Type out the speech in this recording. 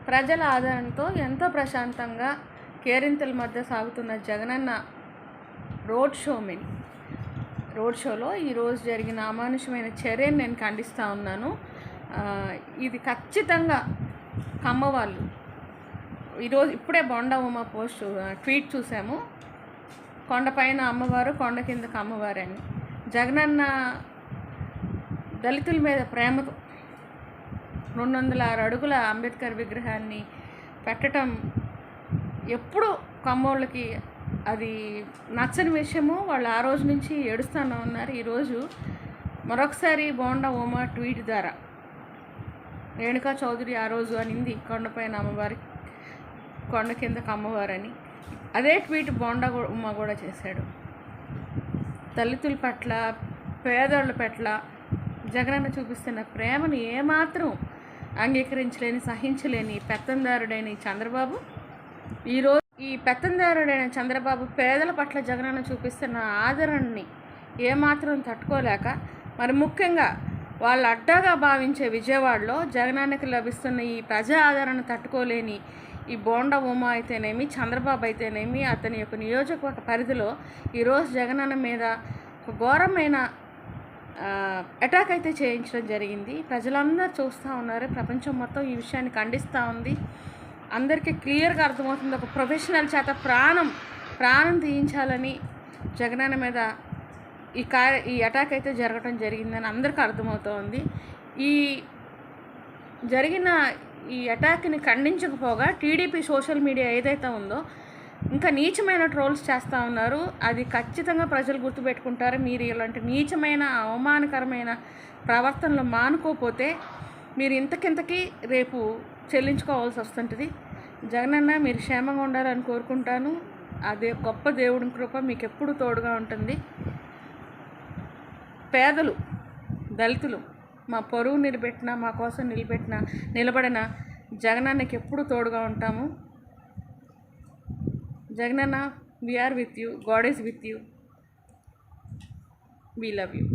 ప్రజల ఆదరణతో ఎంతో ప్రశాంతంగా కేరింతల మధ్య సాగుతున్న జగనన్న రోడ్ షోలో ఈరోజు జరిగిన అమానుషమైన చర్యను నేను ఖండిస్తూ ఉన్నాను. ఇది ఖచ్చితంగా కమ్మవాళ్ళు ఈరోజు ఇప్పుడే బొండా ఉమా ట్వీట్ చూసాము. కొండపైన అమ్మవారు, కొండ కిందకు అమ్మవారు అని. జగనన్న దళితుల మీద ప్రేమతో 206 అడుగుల అంబేద్కర్ విగ్రహాన్ని పెట్టడం ఎప్పుడు కమ్మోళ్ళకి అది నచ్చని విషయము. వాళ్ళు ఆ రోజు నుంచి ఏడుస్తూనే ఉన్నారు. ఈరోజు మరొకసారి బోండా ఉమా ట్వీట్ ద్వారా రేణుకా చౌదరి ఆ రోజు అనింది కొండపైన అమ్మవారి, కొండ కిందకు అమ్మవారని. అదే ట్వీట్ బోండా ఉమా కూడా చేశాడు. దళితుల పట్ల, పేదోళ్ళ పట్ల జగనన్న చూపిస్తున్న ప్రేమను ఏమాత్రం అంగీకరించలేని, సహించలేని పెత్తందారుడైన చంద్రబాబు ఈరోజు ఈ పెత్తందారుడైన చంద్రబాబు పేదల పట్ల జగనన్న చూపిస్తున్న ఆదరణని ఏమాత్రం తట్టుకోలేక, మరి ముఖ్యంగా వాళ్ళు అడ్డాగా భావించే విజయవాడలో జగనన్నకి లభిస్తున్న ఈ ప్రజా ఆదరణ తట్టుకోలేని ఈ బోండా ఉమా అయితేనేమి, చంద్రబాబు అయితేనేమి, అతని యొక్క నియోజకవర్గ పరిధిలో ఈరోజు జగనన్న మీద ఒక ఘోరమైన అటాక్ అయితే చేయించడం జరిగింది. ప్రజలందరూ చూస్తూ ఉన్నారు. ప్రపంచం మొత్తం ఈ విషయాన్ని ఖండిస్తూ ఉంది. అందరికీ క్లియర్గా అర్థమవుతుంది. ఒక ప్రొఫెషనల్ చేత ప్రాణం తీయించాలని జగనన్న మీద ఈ అటాక్ అయితే జరగడం జరిగిందని అందరికీ అర్థమవుతోంది. ఈ జరిగిన ఈ అటాక్ని ఖండించకపోగా టీడీపీ సోషల్ మీడియా ఏదైతే ఉందో ఇంకా నీచమైన ట్రోల్స్ చేస్తూ ఉన్నారు. అది ఖచ్చితంగా ప్రజలు గుర్తుపెట్టుకుంటారు. మీరు ఇలాంటి నీచమైన, అవమానకరమైన ప్రవర్తనలు మానుకోకపోతే మీరు ఇంతకింతకి రేపు చెల్లించుకోవాల్సి వస్తుంటుంది. జగనన్న మీరు క్షేమంగా ఉండాలని కోరుకుంటాను. అదే గొప్ప దేవుడి కృప మీకు ఎప్పుడు తోడుగా ఉంటుంది. పేదలు, దళితులు మా పరువు నిలబెట్టిన, మా కోసం నిలబడిన జగనన్నకి ఎప్పుడు తోడుగా ఉంటాము. Jagananna, we are with you. God is with you. We love you.